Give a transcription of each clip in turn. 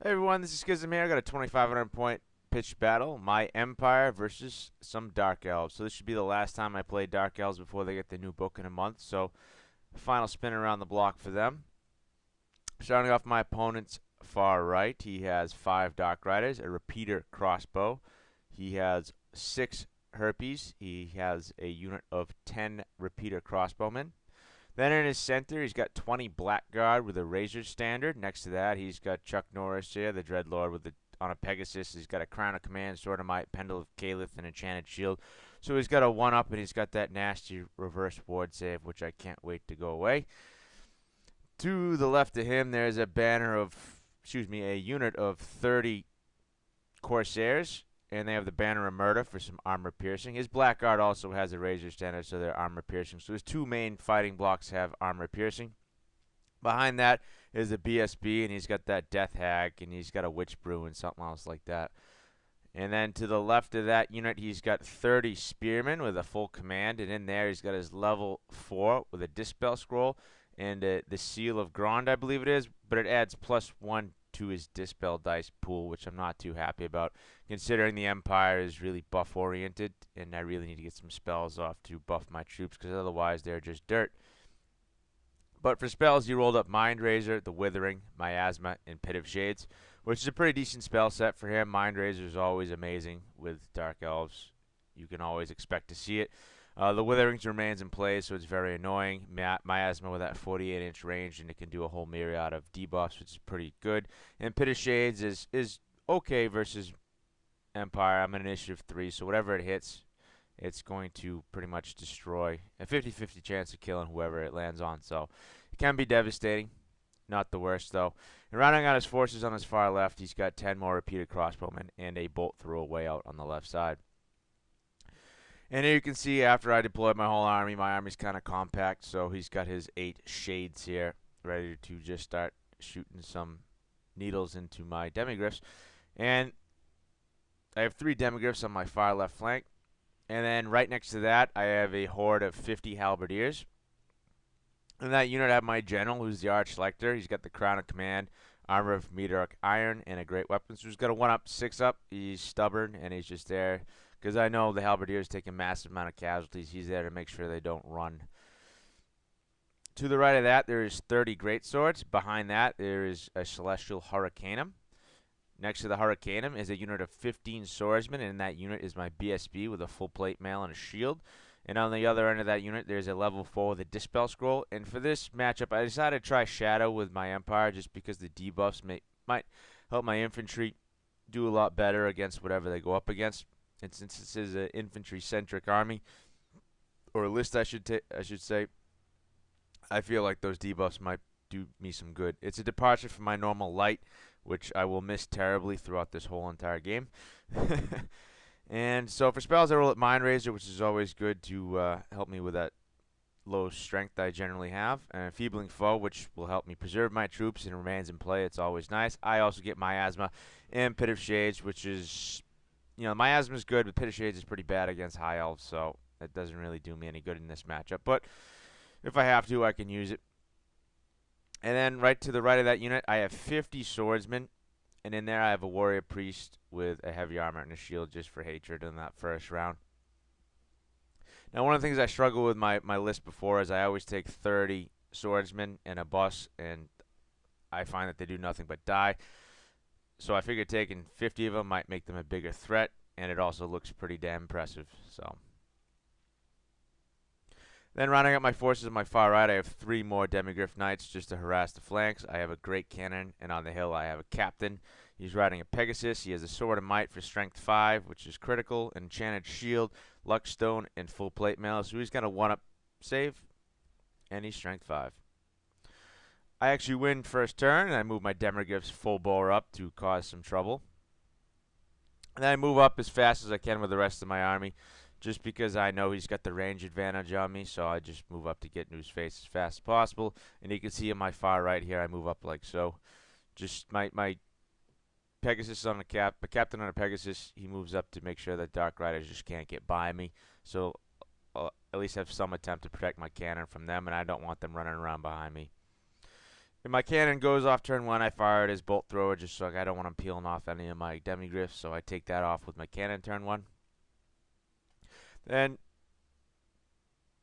Hey everyone, this is Schism here. I got a 2,500 point pitched battle. My Empire versus some Dark Elves. So this should be the last time I play Dark Elves before they get the new book in a month. So final spin around the block for them. Starting off my opponent's far right, he has 5 Dark Riders, a repeater crossbow. He has 6 Herpes. He has a unit of 10 repeater crossbowmen. Then in his center, he's got 20 Blackguard with a Razor Standard. Next to that, he's got Chuck Norris here, the Dreadlord on a Pegasus. He's got a Crown of Command, Sword of Might, Pendle of Caliph, and Enchanted Shield. So he's got a 1-up, and he's got that nasty reverse ward save, which I can't wait to go away. To the left of him, there's a a unit of 30 Corsairs, and they have the Banner of Murder for some armor piercing. His Blackguard also has a Razor Standard, so they're armor piercing. So his 2 main fighting blocks have armor piercing. Behind that is a BSB, and he's got that Death Hag, and he's got a Witch Brew and something else like that. And then to the left of that unit, he's got 30 Spearmen with a full command, and in there he's got his level 4 with a Dispel Scroll and the Seal of Grond, I believe it is, but it adds +1 to his Dispel dice pool, which I'm not too happy about, considering the Empire is really buff-oriented, and I really need to get some spells off to buff my troops, because otherwise they're just dirt. But for spells, he rolled up Mind Razor, the Withering, Miasma, and Pit of Shades, which is a pretty decent spell set for him. Mind Razor is always amazing with Dark Elves. You can always expect to see it. The Withering remains in play, so it's very annoying. Miasma with that 48-inch range, and it can do a whole myriad of debuffs, which is pretty good. And Pit of Shades is okay versus Empire. I'm in Initiative 3, so whatever it hits, it's going to pretty much destroy. A 50-50 chance of killing whoever it lands on, so it can be devastating. Not the worst, though. And rounding out his forces on his far left, he's got 10 more repeated crossbowmen and a bolt thrower way out on the left side. And here you can see after I deployed my whole army, my army's kind of compact, so he's got his 8 shades here ready to just start shooting some needles into my demigryphs. And I have 3 demigryphs on my far left flank. And then right next to that, I have a horde of 50 halberdiers. In that unit, I have my general, who's the Arch Lector. He's got the Crown of Command, Armor of Meteoric Iron, and a Great Weapon. So he's got a 1-up, 6-up. He's stubborn, and he's just there because I know the halberdiers take a massive amount of casualties. He's there to make sure they don't run. To the right of that, there is 30 greatswords. Behind that, there is a Celestial Hurricanum. Next to the Hurricanum is a unit of 15 swordsmen, and in that unit is my BSB with a full plate mail and a shield. And on the other end of that unit, there's a level 4 with a Dispel Scroll. And for this matchup, I decided to try Shadow with my Empire just because the debuffs might help my infantry do a lot better against whatever they go up against. And since this is an infantry-centric army, or a list I should say, I feel like those debuffs might do me some good. It's a departure from my normal light, which I will miss terribly throughout this whole entire game. And so for spells, I roll at Mind Razor, which is always good to help me with that low strength I generally have. And Enfeebling Foe, which will help me preserve my troops and remains in play. It's always nice. I also get Miasma and Pit of Shades, which is, Miasma is good, but Pit of Shades is pretty bad against High Elves, so it doesn't really do me any good in this matchup. But if I have to, I can use it. And then right to the right of that unit, I have 50 swordsmen. And in there, I have a warrior priest with a heavy armor and a shield just for hatred in that first round. Now, one of the things I struggle with my list before is I always take 30 swordsmen and a boss, and I find that they do nothing but die. So I figured taking 50 of them might make them a bigger threat, and it also looks pretty damn impressive. So then rounding up my forces on my far right, I have 3 more Demigryph Knights just to harass the flanks. I have a Great Cannon, and on the hill I have a Captain. He's riding a Pegasus. He has a Sword of Might for Strength 5, which is critical, Enchanted Shield, Luck Stone, and full plate mail. So he's got a 1-up save, and he's Strength 5. I actually win first turn, and I move my Demigryphs full bore up to cause some trouble. And then I move up as fast as I can with the rest of my army, just because I know he's got the range advantage on me, so I just move up to get into his face as fast as possible. And you can see on my far right here, I move up like so. Just my Pegasus on a captain on a Pegasus, he moves up to make sure that Dark Riders just can't get by me. So at least have some attempt to protect my cannon from them, and I don't want them running around behind me. If my cannon goes off turn 1, I fire it as bolt thrower just so I don't want him peeling off any of my demigryphs, so I take that off with my cannon turn 1. Then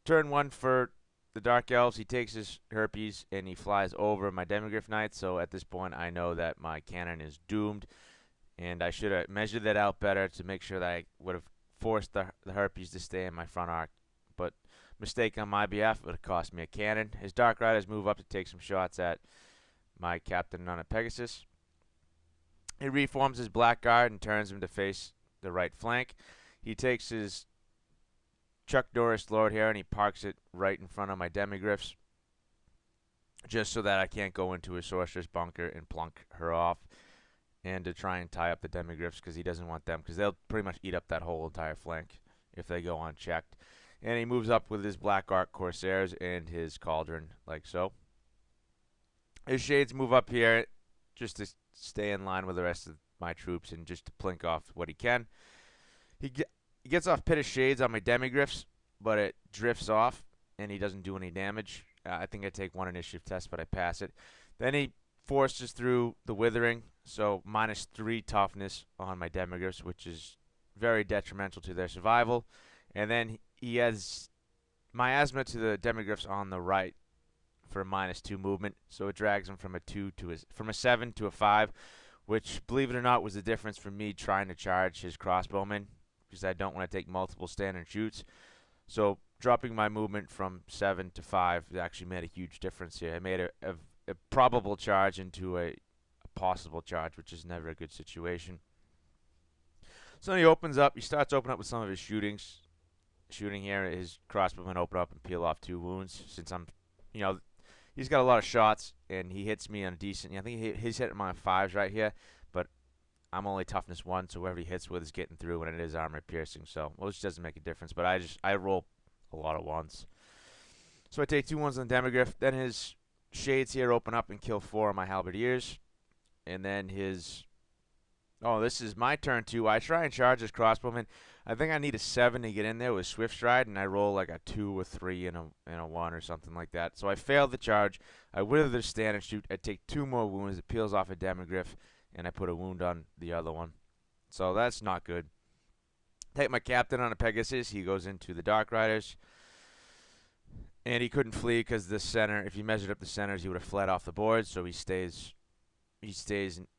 turn 1 for the Dark Elves, he takes his Herpes and he flies over my Demigryph Knight, so at this point I know that my cannon is doomed, and I should have measured that out better to make sure that I would have forced the Herpes to stay in my front arc. But mistake on my behalf, it would have cost me a cannon. His Dark Riders move up to take some shots at my captain on a Pegasus. He reforms his Blackguard and turns him to face the right flank. He takes his Chuck Norris Lord here and he parks it right in front of my Demigryphs, just so that I can't go into his Sorceress Bunker and plunk her off, and to try and tie up the Demigryphs because he doesn't want them, because they'll pretty much eat up that whole entire flank if they go unchecked. And he moves up with his Black Ark Corsairs and his Cauldron, like so. His Shades move up here just to stay in line with the rest of my troops and just to plink off what he can. He gets off Pit of Shades on my Demigryphs, but it drifts off and he doesn't do any damage. I think I take 1 initiative test, but I pass it. Then he forces through the Withering, so -3 toughness on my Demigryphs, which is very detrimental to their survival. And then he has Miasma to the Demigryphs on the right for -2 movement, so it drags him from a 7 to a 5, which, believe it or not, was the difference for me trying to charge his crossbowmen, because I don't want to take multiple standard shoots. So dropping my movement from 7 to 5 actually made a huge difference here. I made a probable charge into a possible charge, which is never a good situation. So he opens up. He starts opening up with some of his shooting here. His crossbowmen open up and peel off 2 wounds. Since I'm, he's got a lot of shots, and he hits me on a decent. I think he's hitting my 5s right here, but I'm only toughness 1, so whoever he hits with is getting through, and it is armor piercing. So, which doesn't make a difference. But I roll a lot of 1s. So I take 2 1s on the Demigryph. Then his Shades here open up and kill 4 of my Halberdiers. And then his... Oh, this is my turn too. I try and charge his crossbowman. I think I need a 7 to get in there with Swift Stride, and I roll like a 2 or 3 and a 1 or something like that. So I fail the charge. I wither the stand and shoot. I take 2 more wounds. It peels off a Demigryph, and I put a wound on the other one. So that's not good. Take my captain on a Pegasus. He goes into the Dark Riders. And he couldn't flee because the center, if you measured up the centers, he would have fled off the board. So he stays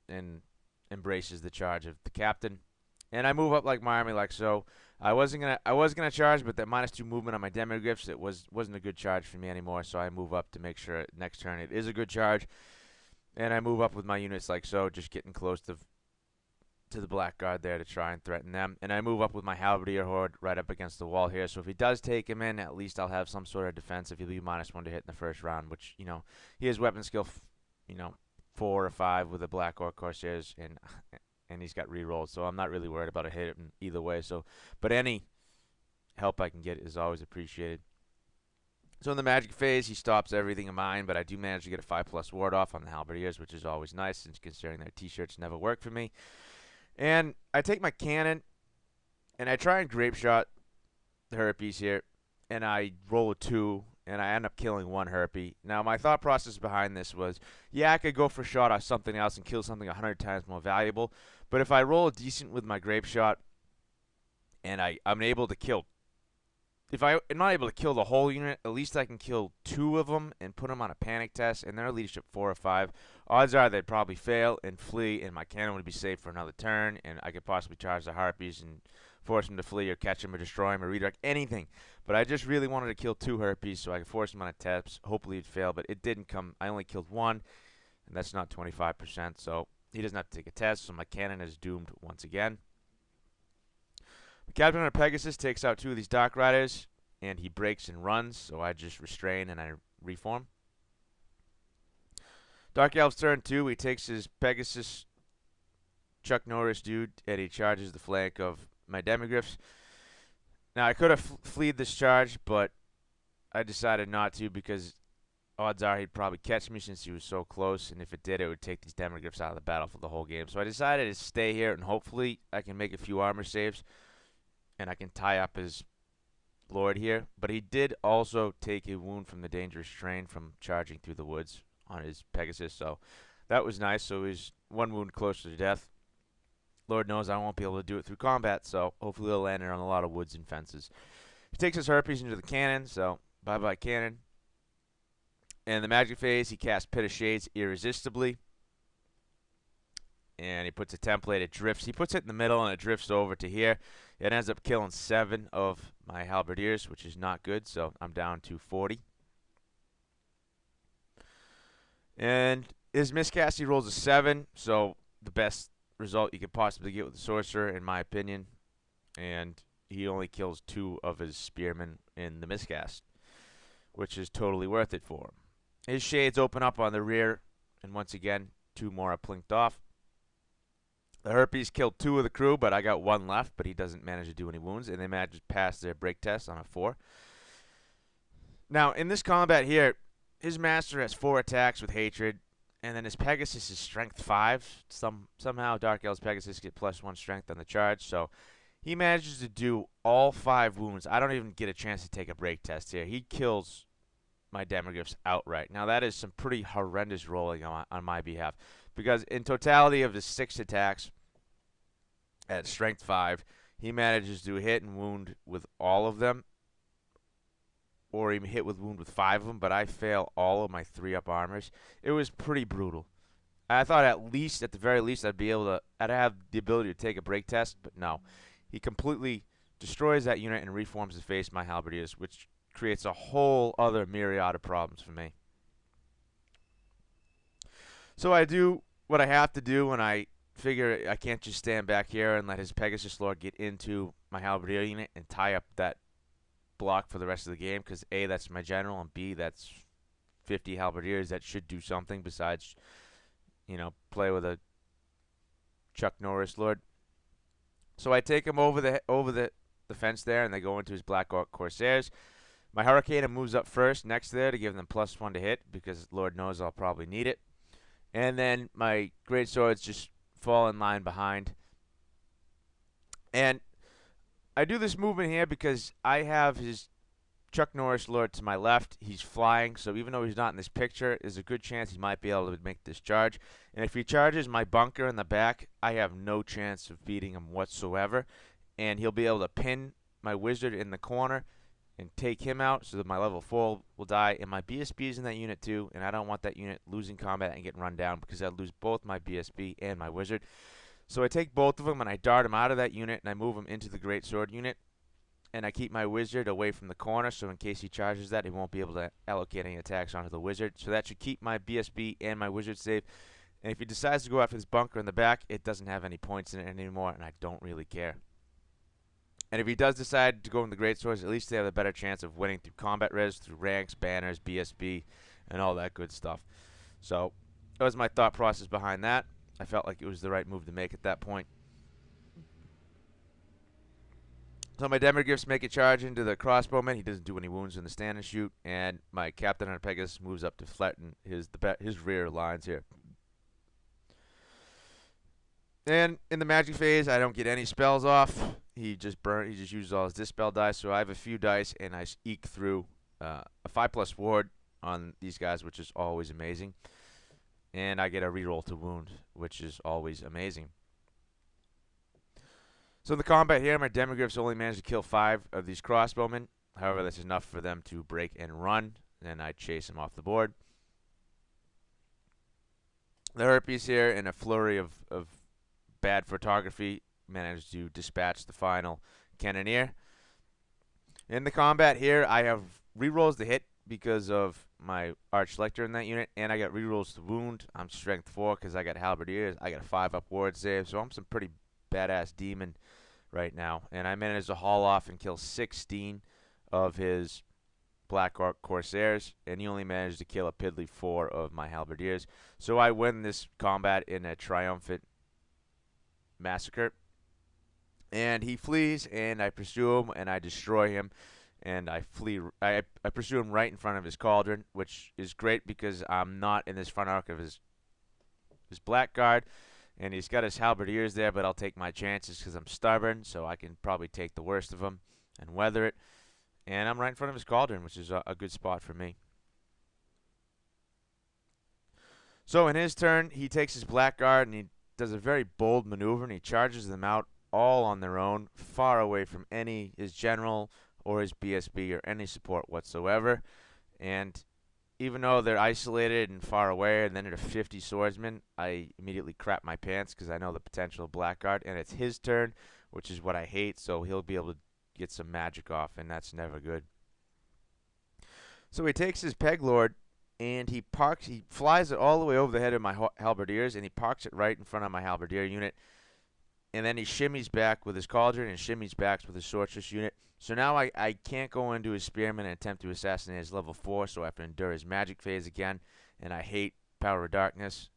and embraces the charge of the captain. And I move up like my army, like so. I was gonna charge, but that -2 movement on my Demigryphs, it wasn't a good charge for me anymore. So I move up to make sure next turn it is a good charge. And I move up with my units like so, just getting close to the Blackguard there to try and threaten them. And I move up with my Halberdier Horde right up against the wall here. So if he does take him in, at least I'll have some sort of defense if he'll be -1 to hit in the first round, which, he has weapon skill, 4 or 5 with the Black Orc Corsairs, and he's got rerolls, so I'm not really worried about a hit either way. So, but any help I can get is always appreciated. So in the magic phase, he stops everything of mine, but I do manage to get a 5+ ward off on the Halberdiers, which is always nice, since considering their t-shirts never work for me. And I take my cannon, and I try and grape shot the Herpes here, and I roll a 2, and I end up killing 1 Herpy. Now, my thought process behind this was, yeah, I could go for a shot off something else and kill something 100 times more valuable, but if I roll decent with my grape shot, and I'm able to kill, if I'm not able to kill the whole unit, at least I can kill 2 of them and put them on a panic test, and their leadership 4 or 5. Odds are they'd probably fail and flee, and my cannon would be safe for another turn, and I could possibly charge the Harpies and force him to flee or catch him or destroy him or redirect, anything. But I just really wanted to kill 2 Herpes so I could force him on a test. Hopefully he'd fail, but it didn't come. I only killed 1, and that's not 25%, so he doesn't have to take a test, so my cannon is doomed once again. The captain on a Pegasus takes out 2 of these Dark Riders, and he breaks and runs, so I just restrain and I reform. Dark Elf's turn 2. He takes his Pegasus Chuck Norris dude, and he charges the flank of my Demigryphs. Now, I could have fleed this charge, but I decided not to because odds are he'd probably catch me since he was so close, and if it did, it would take these Demigryphs out of the battle for the whole game. So I decided to stay here, and hopefully I can make a few armor saves, and I can tie up his Lord here. But he did also take a wound from the dangerous strain from charging through the woods on his Pegasus, so that was nice. So he's one wound closer to death. Lord knows I won't be able to do it through combat, so hopefully he'll land it on a lot of woods and fences. He takes his Harpies into the cannon, so bye-bye cannon. In the magic phase, he casts Pit of Shades irresistibly. And he puts a template, it drifts. He puts it in the middle and it drifts over to here. It ends up killing 7 of my halberdiers, which is not good, so I'm down to 40. And his miscast, he rolls a 7, so the best result you could possibly get with the sorcerer, in my opinion. And he only kills 2 of his spearmen in the miscast, which is totally worth it for him. His shades open up on the rear, and once again, 2 more are plinked off. The Harpies killed 2 of the crew, but I got 1 left, but he doesn't manage to do any wounds, and they manage to pass their break test on a 4. Now, in this combat here, his master has 4 attacks with hatred, and then his Pegasus is strength 5. Somehow Dark Elves Pegasus get +1 strength on the charge, so he manages to do all 5 wounds. I don't even get a chance to take a break test here. He kills my Demogryphs outright. Now, that is some pretty horrendous rolling on my behalf, because in totality of his 6 attacks at strength 5, he manages to hit and wound with all of them, or even hit with wound with 5 of them, but I fail all of my 3-up armors. It was pretty brutal. I thought at the very least, I'd have the ability to take a break test, but no. He completely destroys that unit and reforms to face my halberdiers, which creates a whole other myriad of problems for me. So I do what I have to do, and I figure I can't just stand back here and let his Pegasus Lord get into my halberdier unit and tie up that block for the rest of the game, because A, that's my general, and B, that's 50 halberdiers that should do something besides, play with a Chuck Norris Lord. So I take him over the fence there, and they go into his Black Orc Corsairs. My Hurricane moves up first next there to give them +1 to hit, because Lord knows I'll probably need it. And then my Great Swords just fall in line behind. And I do this movement here because I have his Chuck Norris Lord to my left. He's flying, so even though he's not in this picture, there's a good chance he might be able to make this charge. And if he charges my bunker in the back, I have no chance of beating him whatsoever. And he'll be able to pin my wizard in the corner and take him out, so that my level 4 will die. And my BSB is in that unit too, and I don't want that unit losing combat and getting run down, because I'd lose both my BSB and my wizard. So I take both of them and I dart him out of that unit and I move him into the Great Sword unit. And I keep my wizard away from the corner, so in case he charges that, he won't be able to allocate any attacks onto the wizard. So that should keep my BSB and my wizard safe. And if he decides to go after this bunker in the back, it doesn't have any points in it anymore, and I don't really care. And if he does decide to go in the Great Swords, at least they have a better chance of winning through combat res, through ranks, banners, BSB, and all that good stuff. So that was my thought process behind that. I felt like it was the right move to make at that point. So my Demogryphs make a charge into the crossbowman. He doesn't do any wounds in the stand and shoot, and my Captain on Pegasus moves up to flatten his rear lines here. And in the magic phase, I don't get any spells off. He just uses all his dispel dice. So I have a few dice, and I eke through a 5+ ward on these guys, which is always amazing. And I get a reroll to wound, which is always amazing. So in the combat here, my Demogryphs only managed to kill 5 of these crossbowmen. However, that's enough for them to break and run, and I chase them off the board. The Harpies here, in a flurry of bad photography, managed to dispatch the final Cannoneer. In the combat here, I have rerolls to hit because of my Arch Lector in that unit, and I got rerolls to wound. I'm strength 4 because I got Halberdiers. I got a 5-up ward save, so I'm some pretty badass demon right now. And I managed to haul off and kill 16 of his Black Orc Corsairs, and he only managed to kill a piddly 4 of my Halberdiers. So I win this combat in a triumphant massacre. And he flees, and I pursue him, and I destroy him, and I pursue him right in front of his cauldron, which is great because I'm not in this front arc of his blackguard, and he's got his halberdiers there, but I'll take my chances because I'm stubborn, so I can probably take the worst of them and weather it. And I'm right in front of his cauldron, which is a good spot for me. So in his turn, he takes his blackguard and he does a very bold maneuver and he charges them out all on their own, far away from any his general or his BSB or any support whatsoever. And even though they're isolated and far away, and then at a 50 swordsman, I immediately crap my pants because I know the potential of blackguard, and it's his turn, which is what I hate. So he'll be able to get some magic off, and that's never good. So he takes his peg lord and he flies it all the way over the head of my halberdiers, and he parks it right in front of my halberdier unit. And then he shimmies back with his cauldron and shimmies back with his sorceress unit. So now I can't go into his spearman and attempt to assassinate his level 4, so I have to endure his magic phase again. And I hate Power of Darkness.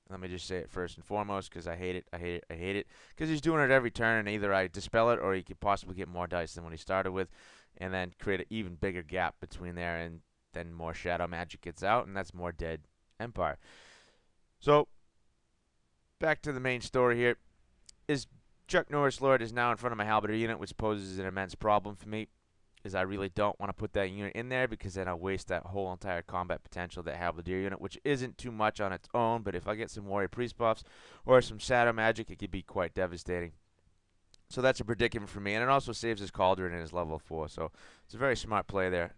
Let me just say it first and foremost, because I hate it, I hate it, I hate it. Because he's doing it every turn, and either I dispel it, or he could possibly get more dice than what he started with, and then create an even bigger gap between there, and then more shadow magic gets out, and that's more dead Empire. So, back to the main story here. Is Chuck Norris Lord is now in front of my halberdier unit, which poses an immense problem for me, is I really don't want to put that unit in there, because then I'll waste that whole entire combat potential of that halberdier unit, which isn't too much on its own, but if I get some warrior priest buffs or some shadow magic, it could be quite devastating. So that's a predicament for me, and it also saves his cauldron and his level 4, so it's a very smart play there.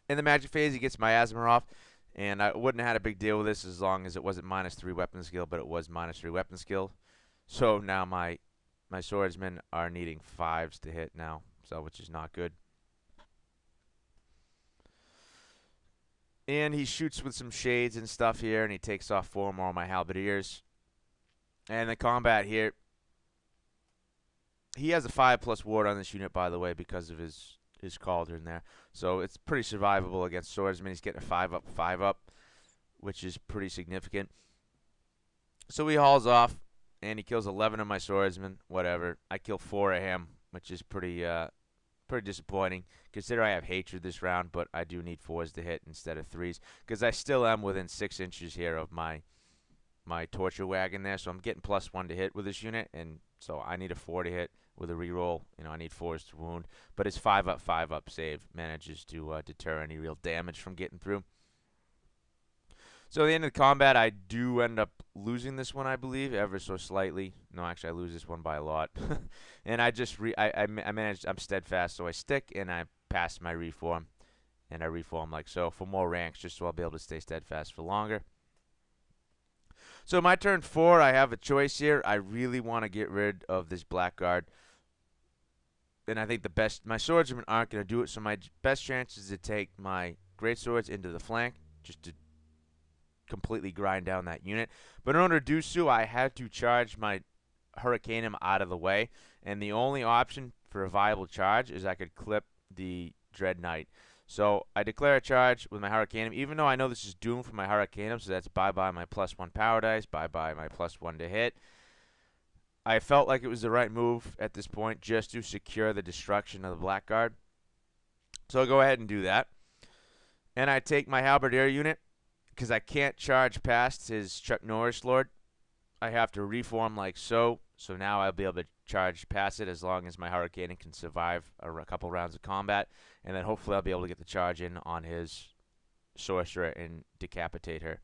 In the magic phase, he gets miasma off, and I wouldn't have had a big deal with this as long as it wasn't -3 weapon skill, but it was -3 weapon skill. So now my swordsmen are needing 5s to hit now, so which is not good. And he shoots with some shades and stuff here, and he takes off 4 more of my halberdiers. And the combat here, he has a 5+ ward on this unit, by the way, because of his cauldron there. So it's pretty survivable against swordsmen. He's getting a 5-up, 5-up, which is pretty significant. So he hauls off, and he kills 11 of my swordsmen. Whatever. I kill 4 of him, which is pretty disappointing. Consider I have hatred this round, but I do need 4s to hit instead of 3s, because I still am within 6 inches here of my torture wagon there. So I'm getting +1 to hit with this unit, and so I need a 4 to hit with a reroll. You know, I need 4s to wound, but his 5-up, 5-up save manages to deter any real damage from getting through. So at the end of the combat, I do end up losing this one, I believe, ever so slightly. No, actually, I lose this one by a lot. And I just I managed. I'm steadfast, so I stick and I pass my reform, and I reform like so for more ranks, just so I'll be able to stay steadfast for longer. So my turn 4, I have a choice here. I really want to get rid of this blackguard, and I think my swordsmen aren't going to do it. So my best chance is to take my greatswords into the flank, just to completely grind down that unit. But in order to do so, I had to charge my Hurricaneum out of the way, and the only option for a viable charge is I could clip the Dread Knight. So I declare a charge with my Hurricaneum, even though I know this is doomed for my Hurricaneum, so that's bye-bye my +1 power dice, bye-bye my +1 to hit. I felt like it was the right move at this point just to secure the destruction of the blackguard. So I'll go ahead and do that. And I take my halberdier unit, because I can't charge past his Chuck Norris Lord. I have to reform like so. So now I'll be able to charge past it as long as my Hurricane can survive a couple rounds of combat. And then hopefully I'll be able to get the charge in on his sorcerer and decapitate her.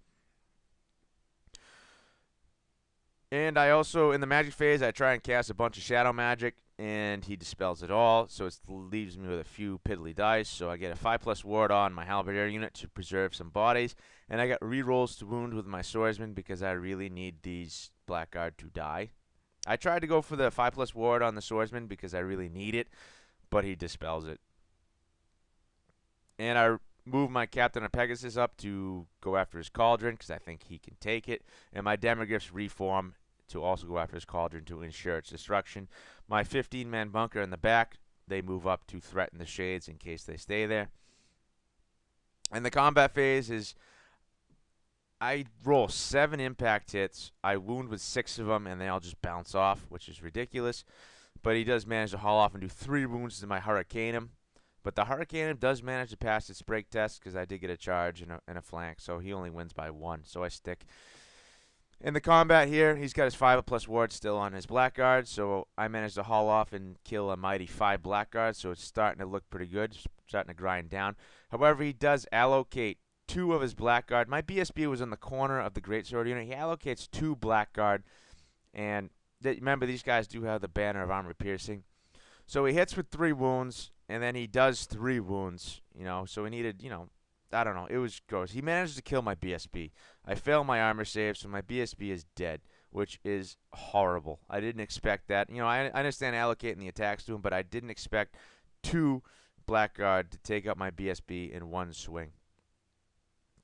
And I also, in the magic phase, I try and cast a bunch of shadow magic, and he dispels it all, so it leaves me with a few piddly dice. So I get a 5+ ward on my halberdier unit to preserve some bodies, and I got rerolls to wound with my swordsman because I really need these blackguard to die. I tried to go for the 5+ ward on the swordsman because I really need it, but he dispels it. And I move my Captain of Pegasus up to go after his cauldron because I think he can take it, and my Demogryphs reform to also go after his cauldron to ensure its destruction. My 15-man bunker in the back, they move up to threaten the shades in case they stay there. And the combat phase is I roll 7 impact hits. I wound with 6 of them, and they all just bounce off, which is ridiculous. But he does manage to haul off and do 3 wounds to my Hurricaneum. But the Hurricaneum does manage to pass its break test because I did get a charge and a flank, so he only wins by 1, so I stick. In the combat here, he's got his 5+ ward still on his blackguard, so I managed to haul off and kill a mighty 5 blackguards, so it's starting to look pretty good, starting to grind down. However, he does allocate 2 of his blackguard. My BSB was in the corner of the greatsword unit. He allocates 2 blackguard, and remember, these guys do have the banner of armor piercing. So he hits with 3 wounds, and then he does 3 wounds, so he needed, I don't know. It was gross. He managed to kill my BSB. I failed my armor save, so my BSB is dead, which is horrible. I didn't expect that. I understand allocating the attacks to him, but I didn't expect 2 blackguard to take up my BSB in one swing.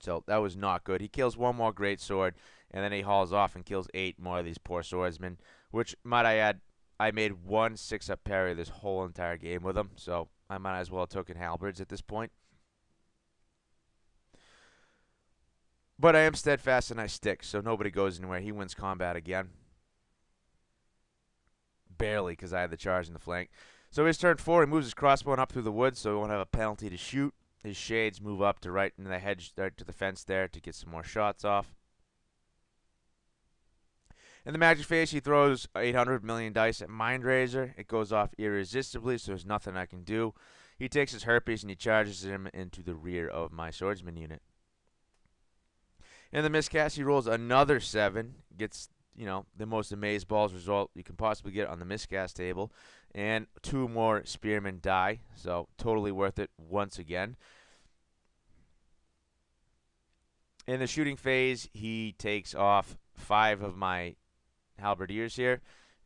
So that was not good. He kills 1 more greatsword, and then he hauls off and kills 8 more of these poor swordsmen, which, might I add, I made 1 6-up parry this whole entire game with him, so I might as well have taken halberds at this point. But I am steadfast and I stick, so nobody goes anywhere. He wins combat again. Barely, because I had the charge in the flank. So his turn 4, he moves his crossbow up through the woods, so he won't have a penalty to shoot. His shades move up to right into the hedge, right to the fence there to get some more shots off. In the magic phase, he throws 800 million dice at Mindrazor. It goes off irresistibly, so there's nothing I can do. He takes his Herpes and he charges him into the rear of my swordsman unit. In the miscast, he rolls another 7, gets, the most amazeballs result you can possibly get on the miscast table, and 2 more spearmen die, so totally worth it once again. In the shooting phase, he takes off 5 of my halberdiers here,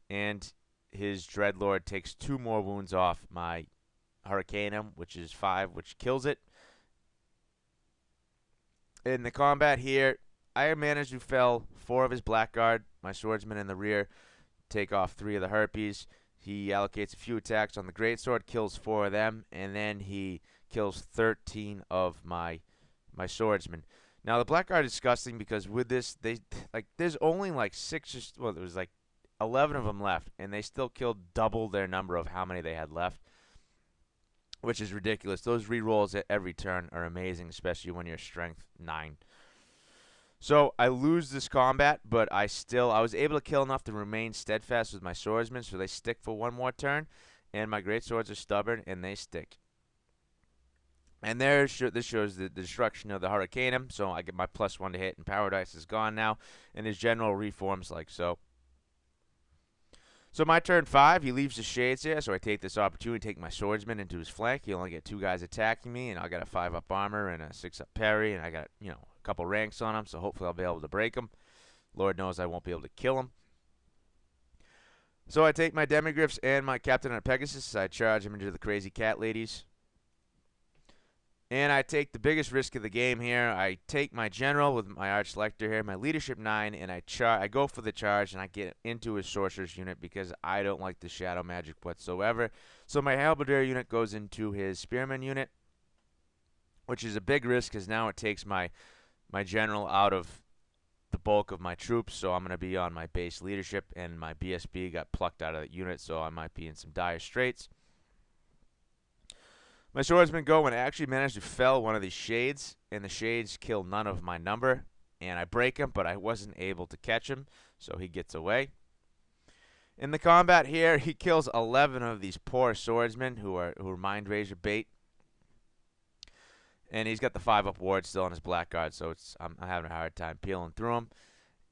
and his dreadlord takes 2 more wounds off my hurricanum, which is 5, which kills it. In the combat here, I managed to fell 4 of his blackguard. My swordsman in the rear take off 3 of the harpies. He allocates a few attacks on the greatsword, kills 4 of them, and then he kills 13 of my swordsmen. Now the blackguard is disgusting because with this, there's only like 6 or there was like 11 of them left, and they still killed double their number of how many they had left, which is ridiculous. Those rerolls at every turn are amazing, especially when you're strength 9. So I lose this combat, but I was able to kill enough to remain steadfast with my swordsmen, so they stick for 1 more turn, and my greatswords are stubborn, and they stick. And this shows the destruction of the hurricanum, so I get my +1 to hit, and power dice is gone now, and his general reforms like so. So my turn 5, he leaves the shades here, so I take this opportunity to take my swordsman into his flank. He'll only get 2 guys attacking me, and I'll get a 5-up armor and a 6-up parry, and I got, a couple ranks on him, so hopefully I'll be able to break him. Lord knows I won't be able to kill him. So I take my demigryphs and my captain on Pegasus. I charge him into the crazy cat ladies. And I take the biggest risk of the game here. I take my general with my arch selector here, my leadership 9, and I go for the charge, and I get into his sorcerer's unit because I don't like the shadow magic whatsoever. So my halberdier unit goes into his spearman unit, which is a big risk because now it takes my general out of the bulk of my troops, so I'm going to be on my base leadership, and my BSB got plucked out of the unit, so I might be in some dire straits. My swordsmen go and I actually managed to fell one of these shades, and the shades kill none of my number, and I break him, but I wasn't able to catch him, so he gets away. In the combat here, he kills 11 of these poor swordsmen who are Mindrazor bait. And he's got the 5-up ward still on his blackguard, so I'm having a hard time peeling through him.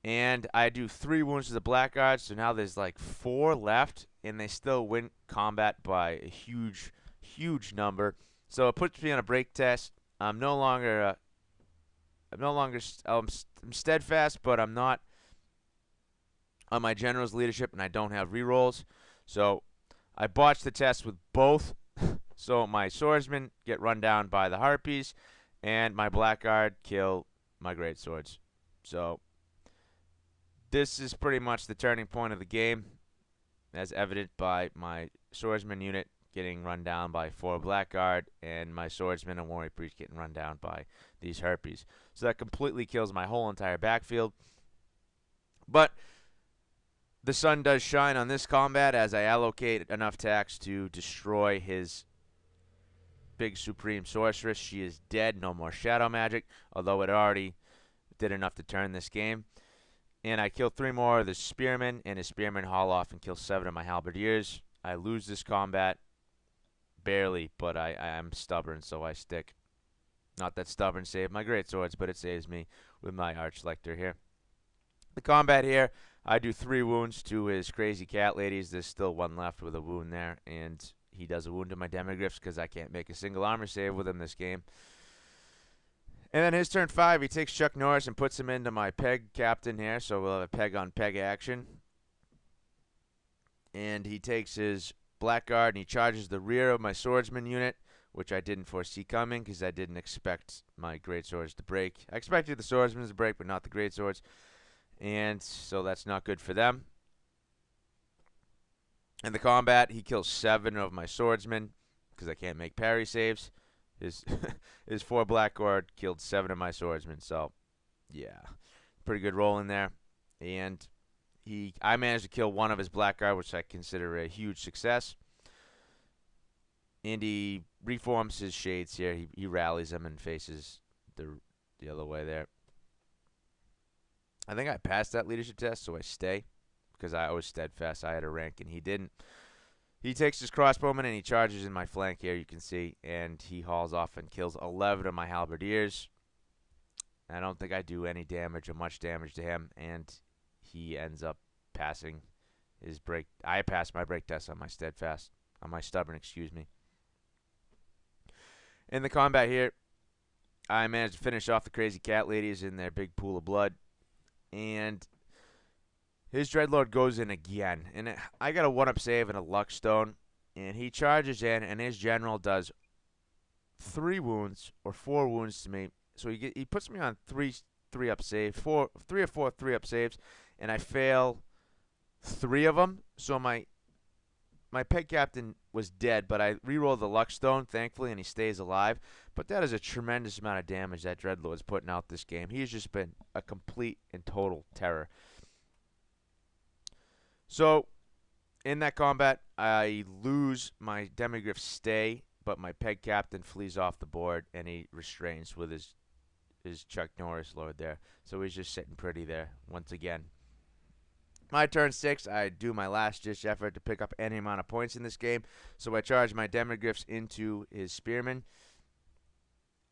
And I do 3 wounds to the blackguard, so now there's like 4 left, and they still win combat by a huge number. So it puts me on a break test. I'm steadfast, but I'm not on my general's leadership, and I don't have rerolls. So I botched the test with both. So my swordsmen get run down by the harpies, and my blackguard kill my greatswords. So this is pretty much the turning point of the game, as evident by my swordsman unit getting run down by 4 blackguard, and my swordsman and warrior priest getting run down by these harpies. So that completely kills my whole entire backfield. But the sun does shine on this combat as I allocate enough tax to destroy his big supreme sorceress. She is dead, no more shadow magic, although it already did enough to turn this game. And I kill 3 more of the spearmen, and his spearmen haul off and kill 7 of my halberdiers. I lose this combat barely, but I am stubborn, so I stick. Not that stubborn save my great swords, but it saves me with my Arch Lector here. The combat here, I do 3 wounds to his crazy cat ladies. There's still one left with a wound there, and he does a wound to my demigryphs because I can't make a single armor save with him this game. And then his turn 5, he takes Chuck Norris and puts him into my peg captain here, so we'll have a peg on peg action. And he takes his blackguard and he charges the rear of my swordsman unit, which I didn't foresee coming because I didn't expect my great swords to break. I expected the swordsmen to break, but not the great swords. And so that's not good for them. In the combat, he kills 7 of my swordsmen because I can't make parry saves. His his 4 blackguard killed 7 of my swordsmen. So, yeah, pretty good roll in there. And I managed to kill 1 of his blackguard, which I consider a huge success. And he reforms his shades here. He rallies them and faces the other way there. I think I passed that leadership test, so I stay because I was steadfast. I had a rank and he didn't. He takes his crossbowman and he charges in my flank here, you can see, and he hauls off and kills 11 of my halberdiers. I don't think I do any damage or much damage to him, and he ends up passing his break. I passed my break test on my steadfast, on my stubborn, excuse me. In the combat here, I managed to finish off the crazy cat ladies in their big pool of blood, and his Dreadlord goes in again, and I got a 1-up save and a luck stone, and he charges in, and his general does 3 wounds or 4 wounds to me. So he puts me on 3-up saves, 3 or 4 3-up saves, and I fail 3 of them. So my peg captain was dead, but I rerolled the luck stone, thankfully, and he stays alive. But that is a tremendous amount of damage that Dreadlord's putting out this game. He's just been a complete and total terror. So, in that combat, I lose my demigryph stay, but my peg captain flees off the board, and he restrains with his Chuck Norris Lord there. So he's just sitting pretty there once again. My turn 6, I do my last-ditch effort to pick up any amount of points in this game. So I charge my demigryphs into his spearmen.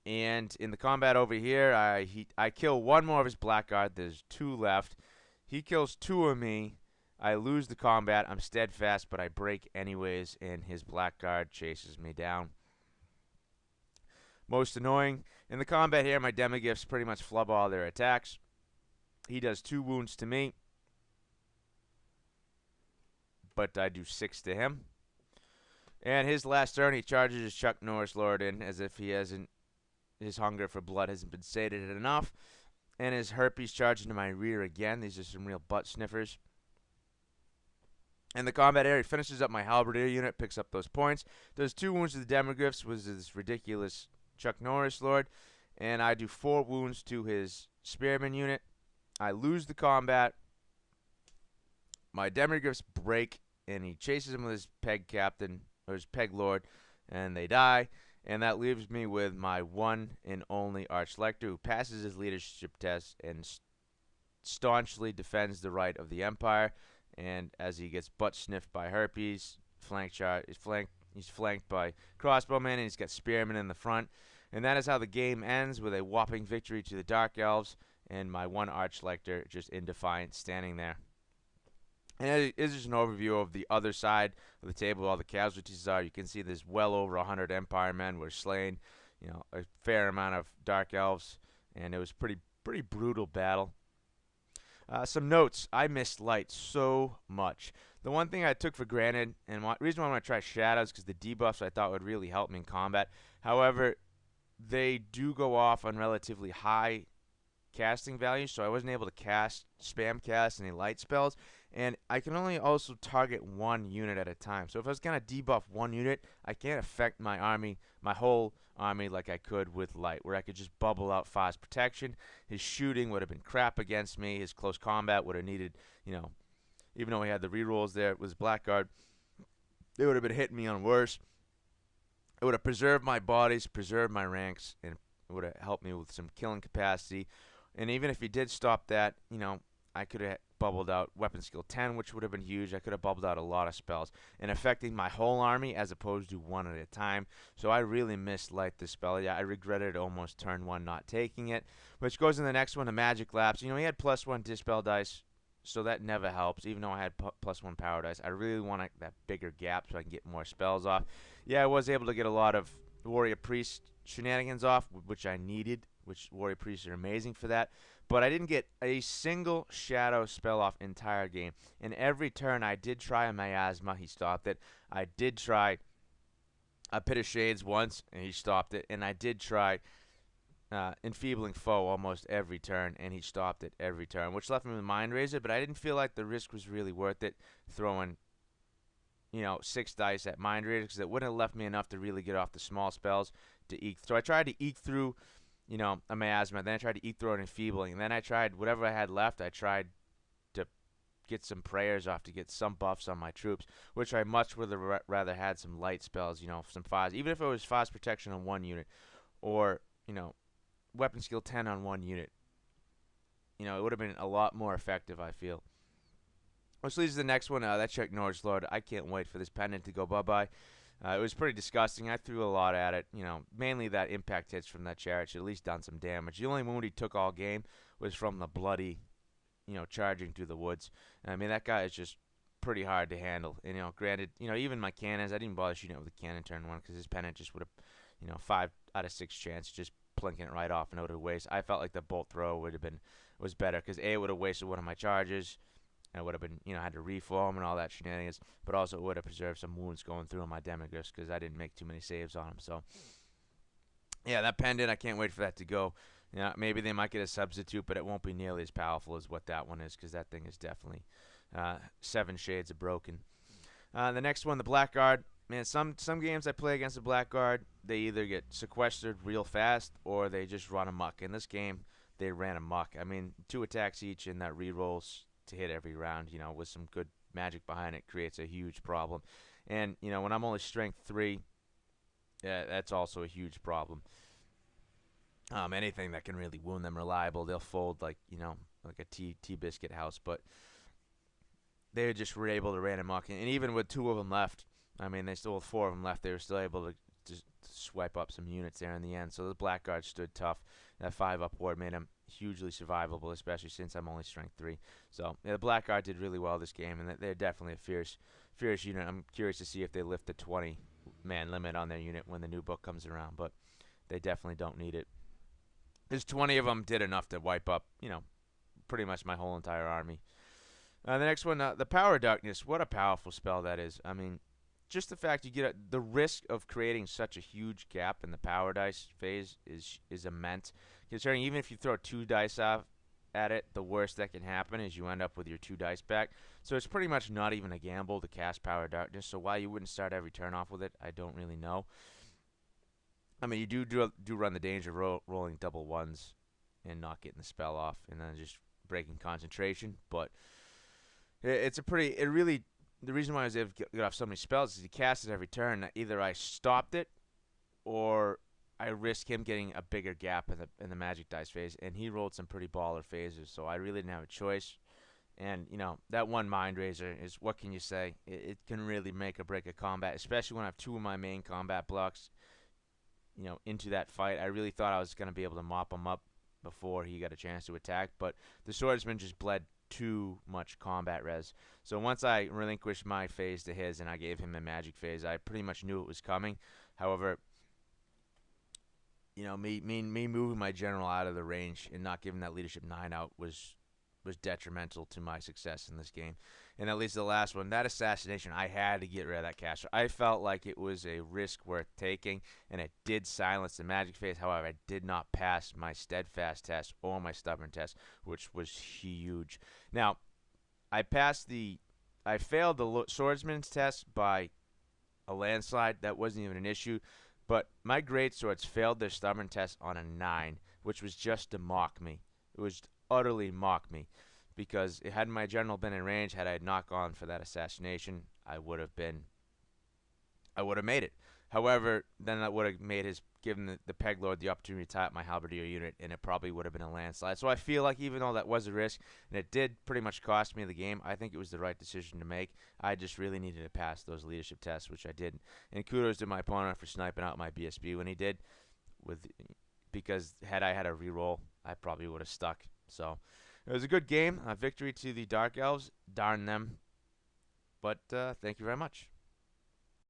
And in the combat over here, I kill 1 more of his blackguard. There's 2 left. He kills 2 of me. I lose the combat. I'm steadfast, but I break anyways, and his blackguard chases me down. Most annoying. In the combat here, my demigryphs pretty much flub all their attacks. He does 2 wounds to me, but I do 6 to him. And his last turn, he charges his Chuck Norris Lord in as if his hunger for blood hasn't been sated enough. And his Herpes charging to my rear again. These are some real butt sniffers. In the combat area, he finishes up my halberdier unit, picks up those points. Does 2 wounds to the demigryphs with this ridiculous Chuck Norris Lord. And I do 4 wounds to his spearman unit. I lose the combat. My demigryphs break, and he chases him with his peg captain, or his peg lord, and they die. And that leaves me with my one and only Arch Lector, who passes his leadership test and staunchly defends the right of the Empire. And as he gets butt sniffed by Herpes, he's flanked by crossbowmen, and he's got spearmen in the front. And that is how the game ends, with a whopping victory to the Dark Elves, and my one Arch Lector just in defiance standing there. And it is just an overview of the other side of the table, where all the casualties are. You can see there's well over 100 Empire men were slain, a fair amount of Dark Elves, and it was pretty brutal battle. Some notes. I missed light so much. The one thing I took for granted, and the reason why I'm going to try shadows, because the debuffs I thought would really help me in combat. However, they do go off on relatively high casting values, so I wasn't able to spam cast any light spells. And I can only also target 1 unit at a time. So if I was going to debuff 1 unit, I can't affect my whole army like I could with light, where I could just bubble out fast protection. His shooting would have been crap against me. His close combat would have needed, even though he had the rerolls there with his blackguard, they would have been hitting me on worse. It would have preserved my bodies, preserved my ranks, and it would have helped me with some killing capacity. And even if he did stop that, I could have bubbled out weapon skill 10, which would have been huge. I could have bubbled out a lot of spells and affecting my whole army as opposed to one at a time. So I really misliked the spell. Yeah, I regretted almost turn one not taking it, which goes in the next one, the magic lapse. He had +1 dispel dice, so that never helps. Even though I had +1 power dice, I really want that bigger gap so I can get more spells off. Yeah, I was able to get a lot of warrior priest shenanigans off, which I needed. Which warrior priests are amazing for that. But I didn't get a single shadow spell off entire game. And every turn I did try a miasma, he stopped it. I did try a pit of shades once, and he stopped it. And I did try enfeebling foe almost every turn, and he stopped it every turn, which left me with mind razor. But I didn't feel like the risk was really worth it, throwing 6 dice at mind razor, because it wouldn't have left me enough to really get off the small spells to eke. So I tried to eke through a miasma. Then I tried to eat through it enfeebling. And then I tried whatever I had left. I tried to get some prayers off to get some buffs on my troops, which I much would have rather had some light spells, some fires. Even if it was fire protection on one unit or, weapon skill 10 on one unit. It would have been a lot more effective, I feel. Which leads to the next one. That's Chuck Norris Lord. I can't wait for this pendant to go bye-bye. It was pretty disgusting. I threw a lot at it. Mainly that impact hits from that chariot should at least done some damage. The only wound he took all game was from the bloody, charging through the woods. I mean, that guy is just pretty hard to handle. And, granted, even my cannons, I didn't bother shooting it with a cannon turn one because his pennant just would have, 5 out of 6 chance just plinking it right off and out of the waste. I felt like the bolt throw was better because A, it would have wasted one of my charges. I would have been, had to reform and all that shenanigans, but also it would have preserved some wounds going through on my Demigus because I didn't make too many saves on him. So, yeah, that pendant, I can't wait for that to go. Maybe they might get a substitute, but it won't be nearly as powerful as what that one is because that thing is definitely 7 shades of broken. The next one, the Blackguard. Man, some games I play against the Blackguard, they either get sequestered real fast or they just run amok. In this game, they ran amok. I mean, 2 attacks each and that rerolls to hit every round, with some good magic behind it, creates a huge problem. And, when I'm only strength 3, yeah, that's also a huge problem. Anything that can really wound them reliable, they'll fold like a tea biscuit house. But they just were able to ran amok, and even with 2 of them left, I mean, they still have 4 of them left. They were still able to just swipe up some units there in the end. So the Blackguard stood tough. That 5 up ward made him hugely survivable, especially since I'm only strength 3. So yeah, the Blackguard did really well this game, and they're definitely a fierce unit. I'm curious to see if they lift the 20-man limit on their unit when the new book comes around, but they definitely don't need it. There's 20 of them did enough to wipe up, pretty much my whole entire army. The next one, the Power of Darkness. What a powerful spell that is. I mean, just the fact you get the risk of creating such a huge gap in the power dice phase is immense. Considering even if you throw 2 dice off at it, the worst that can happen is you end up with your 2 dice back. So it's pretty much not even a gamble to cast Power of Darkness. So why you wouldn't start every turn off with it, I don't really know. I mean, you do run the danger of rolling double 1s and not getting the spell off, and then just breaking concentration. But it's a pretty. It really. The reason why I was able to get off so many spells is he casts it every turn. Either I stopped it, or I risked him getting a bigger gap in the magic dice phase, and he rolled some pretty baller phases. So I really didn't have a choice. And that one Mind Razor is, what can you say? It can really make or break a combat, especially when I have 2 of my main combat blocks. Into that fight, I really thought I was going to be able to mop him up before he got a chance to attack, but the swordsman just bled too much combat res. So once I relinquished my phase to his and I gave him a magic phase, I pretty much knew it was coming. However, me moving my general out of the range and not giving that leadership 9 out was detrimental to my success in this game. And at least the last one, that assassination, I had to get rid of that caster. I felt like it was a risk worth taking, and it did silence the magic phase. However, I did not pass my steadfast test or my stubborn test, which was huge. Now, I failed the swordsman's test by a landslide. That wasn't even an issue. But my greatswords failed their stubborn test on a 9, which was just to mock me. It was utterly mock me, because had my general been in range, had I not gone for that assassination, I would have made it. However, then that would have made his given the Peg Lord the opportunity to tie up my Halberdier unit, and it probably would have been a landslide. So I feel like even though that was a risk, and it did pretty much cost me the game, I think it was the right decision to make. I just really needed to pass those leadership tests, which I did. And kudos to my opponent for sniping out my BSB when he did, with because had I had a reroll, I probably would have stuck. So it was a good game. A victory to the Dark Elves. Darn them. But thank you very much.